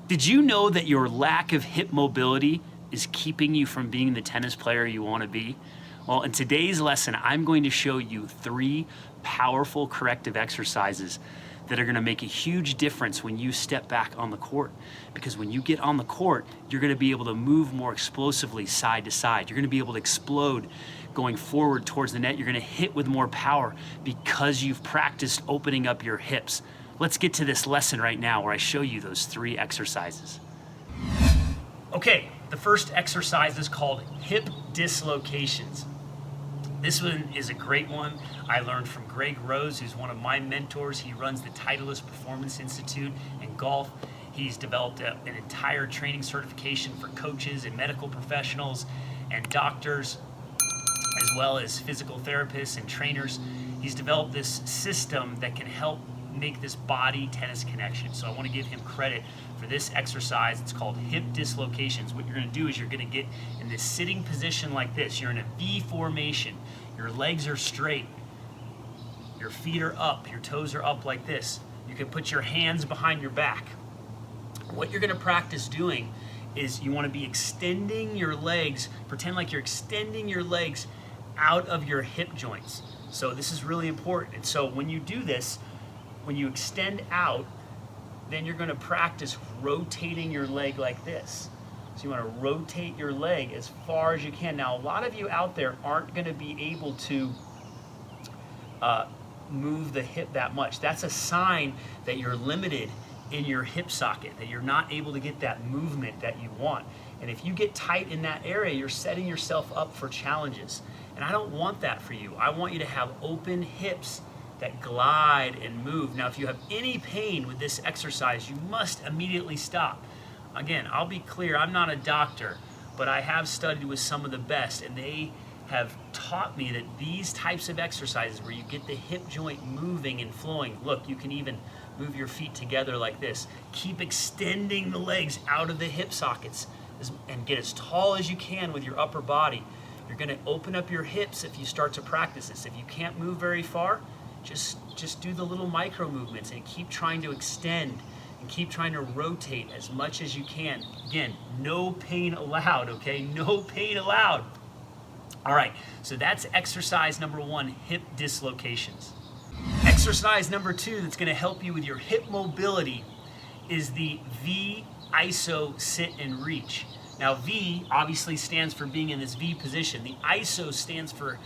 Did you know that your lack of hip mobility is keeping you from being the tennis player you want to be? Well, in today's lesson, I'm going to show you 3 powerful corrective exercises that are going to make a huge difference when you step back on the court. Because when you get on the court, you're going to be able to move more explosively side to side. You're going to be able to explode going forward towards the net. You're going to hit with more power because you've practiced opening up your hips. Let's get to this lesson right now where I show you those 3 exercises. Okay, the first exercise is called hip dislocations. This one is a great one. I learned from Greg Rose, who's one of my mentors. He runs the Titleist Performance Institute in golf. He's developed an entire training certification for coaches and medical professionals and doctors, as well as physical therapists and trainers. He's developed this system that can help make this body tennis connection. So I want to give him credit for this exercise. It's called hip dislocations. What you're going to do is you're going to get in this sitting position like this. You're in a V formation. Your legs are straight. Your feet are up. Your toes are up like this. You can put your hands behind your back. What you're going to practice doing is you want to be extending your legs. Pretend like you're extending your legs out of your hip joints. So this is really important. And so when you do this, when you extend out, then you're going to practice rotating your leg like this. So you want to rotate your leg as far as you can. Now, a lot of you out there aren't going to be able to move the hip that much. That's a sign that you're limited in your hip socket, that you're not able to get that movement that you want. And if you get tight in that area, you're setting yourself up for challenges. And I don't want that for you. I want you to have open hips that glide and move. Now, if you have any pain with this exercise, you must immediately stop. Again, I'll be clear, I'm not a doctor, but I have studied with some of the best, and they have taught me that these types of exercises where you get the hip joint moving and flowing, look, you can even move your feet together like this. Keep extending the legs out of the hip sockets and get as tall as you can with your upper body. You're going to open up your hips if you start to practice this. If you can't move very far, just do the little micro movements and keep trying to extend and keep trying to rotate as much as you can. Again, no pain allowed, okay? No pain allowed. All right, so that's exercise number 1, hip dislocations. Exercise number 2 that's going to help you with your hip mobility is the V ISO sit and reach. Now, V obviously stands for being in this V position. The ISO stands for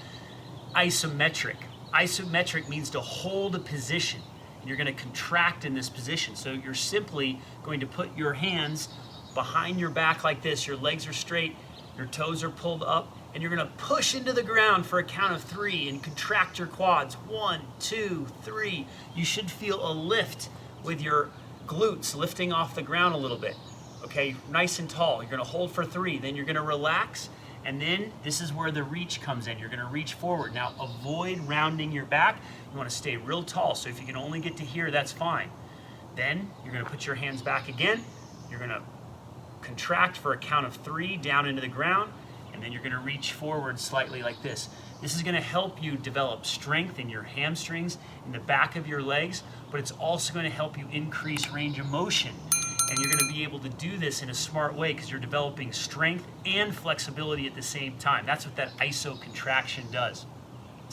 isometric. Isometric means to hold a position, and you're going to contract in this position. So you're simply going to put your hands behind your back like this. Your legs are straight, your toes are pulled up, and you're going to push into the ground for a count of 3 and contract your quads. 1, 2, 3. You should feel a lift with your glutes lifting off the ground a little bit. Okay, nice and tall. You're going to hold for 3. Then you're going to relax. And then this is where the reach comes in. You're going to reach forward. Now avoid rounding your back. You want to stay real tall. So if you can only get to here, that's fine. Then you're going to put your hands back again. You're going to contract for a count of 3 down into the ground. And then you're going to reach forward slightly like this. This is going to help you develop strength in your hamstrings, in the back of your legs, but it's also going to help you increase range of motion. And you're going to be able to do this in a smart way because you're developing strength and flexibility at the same time. That's what that iso contraction does.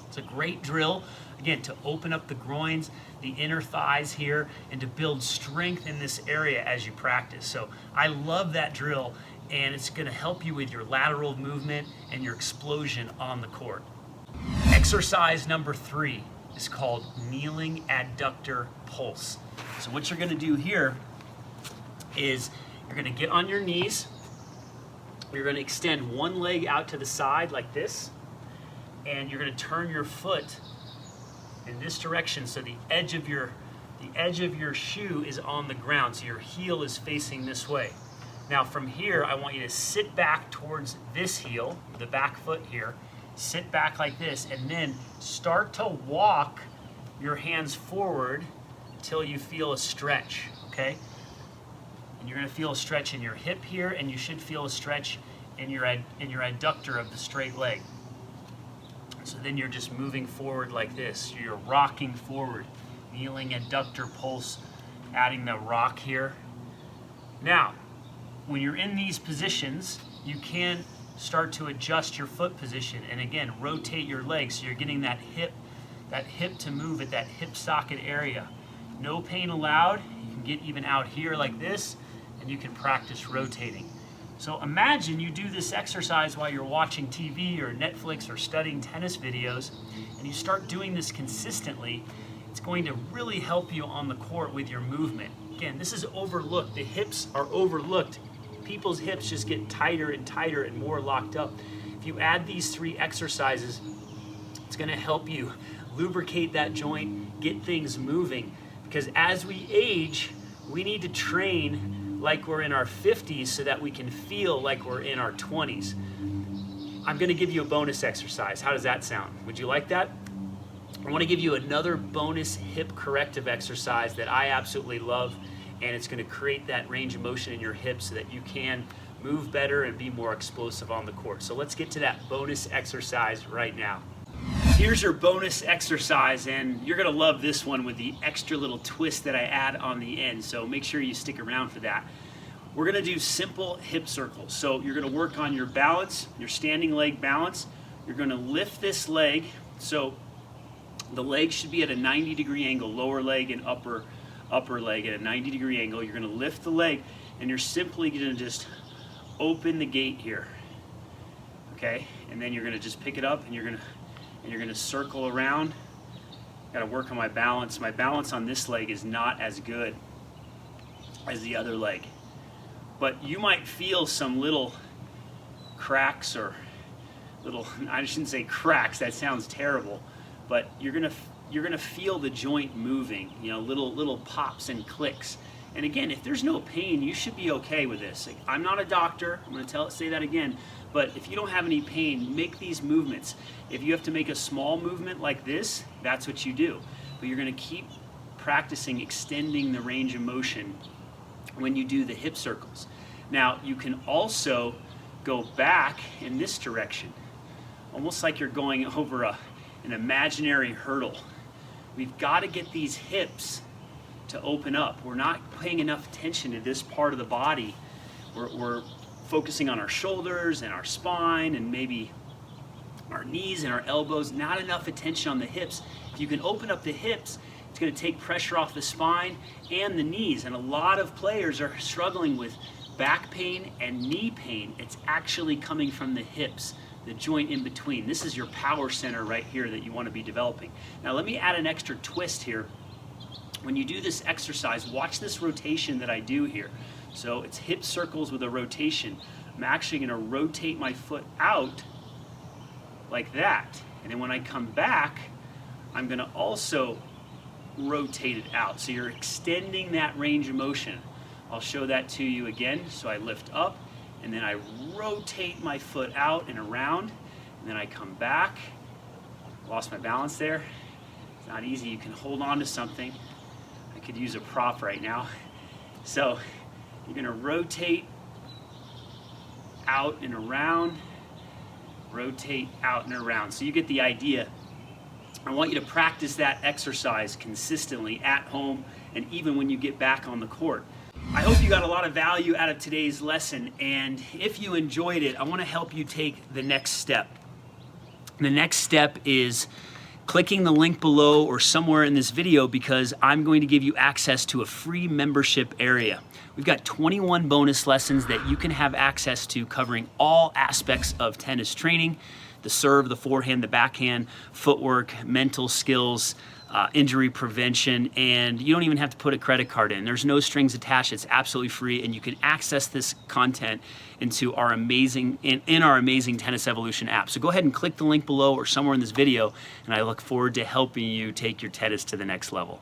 It's a great drill, again, to open up the groins, the inner thighs here, and to build strength in this area as you practice. So I love that drill, and it's going to help you with your lateral movement and your explosion on the court. Exercise number 3 is called kneeling adductor pulse. So what you're going to do here is you're going to get on your knees. You're going to extend one leg out to the side like this, and you're going to turn your foot in this direction so the edge of your shoe is on the ground, so your heel is facing this way. Now from here, I want you to sit back towards this heel, the back foot here, sit back like this, and then start to walk your hands forward until you feel a stretch, okay? And you're going to feel a stretch in your hip here, and you should feel a stretch in your adductor of the straight leg. So then you're just moving forward like this. You're rocking forward, kneeling adductor pulse, adding the rock here. Now, when you're in these positions, you can start to adjust your foot position and again, rotate your legs so you're getting that hip to move at that hip socket area. No pain allowed. You can get even out here like this and you can practice rotating. So imagine you do this exercise while you're watching TV or Netflix or studying tennis videos, and you start doing this consistently. It's going to really help you on the court with your movement. Again, this is overlooked. The hips are overlooked. People's hips just get tighter and tighter and more locked up. If you add these 3 exercises, it's going to help you lubricate that joint, get things moving. Because as we age, we need to train like we're in our 50s so that we can feel like we're in our 20s. I'm going to give you a bonus exercise. How does that sound? Would you like that? I want to give you another bonus hip corrective exercise that I absolutely love, and it's going to create that range of motion in your hips so that you can move better and be more explosive on the court. So let's get to that bonus exercise right now. Here's your bonus exercise, and you're gonna love this one with the extra little twist that I add on the end, so make sure you stick around for that. We're gonna do simple hip circles. So you're gonna work on your balance, your standing leg balance. You're gonna lift this leg, so the leg should be at a 90-degree angle, lower leg and upper leg at a 90-degree angle. You're gonna lift the leg, and you're simply gonna just open the gate here, okay? And then you're gonna just pick it up, and you're gonna circle around. Got to work on my balance. My balance on this leg is not as good as the other leg. But you might feel some little cracks or little, I shouldn't say cracks, that sounds terrible, but you're gonna feel the joint moving, you know, little pops and clicks. And again, if there's no pain, you should be okay with this. Like, I'm not a doctor, I'm gonna say that again, but if you don't have any pain, make these movements. If you have to make a small movement like this, that's what you do. But you're gonna keep practicing extending the range of motion when you do the hip circles. Now, you can also go back in this direction, almost like you're going over an imaginary hurdle. We've gotta get these hips to open up. We're not paying enough attention to this part of the body. We're focusing on our shoulders and our spine and maybe our knees and our elbows, not enough attention on the hips. If you can open up the hips, it's going to take pressure off the spine and the knees, and a lot of players are struggling with back pain and knee pain. It's actually coming from the hips, the joint in between. This is your power center right here that you want to be developing. Now let me add an extra twist here. When you do this exercise, watch this rotation that I do here. So it's hip circles with a rotation. I'm actually going to rotate my foot out like that. And then when I come back, I'm going to also rotate it out. So you're extending that range of motion. I'll show that to you again. So I lift up, and then I rotate my foot out and around, and then I come back. Lost my balance there. It's not easy. You can hold on to something. I could use a prop right now. So you're going to rotate out and around, rotate out and around. So you get the idea. I want you to practice that exercise consistently at home and even when you get back on the court. I hope you got a lot of value out of today's lesson, and if you enjoyed it, I want to help you take the next step. The next step is clicking the link below or somewhere in this video, because I'm going to give you access to a free membership area. We've got 21 bonus lessons that you can have access to, covering all aspects of tennis training: the serve, the forehand, the backhand, footwork, mental skills, injury prevention, and you don't even have to put a credit card in. There's no strings attached. It's absolutely free, and you can access this content into our amazing Tennis Evolution app. So go ahead and click the link below or somewhere in this video, and I look forward to helping you take your tennis to the next level.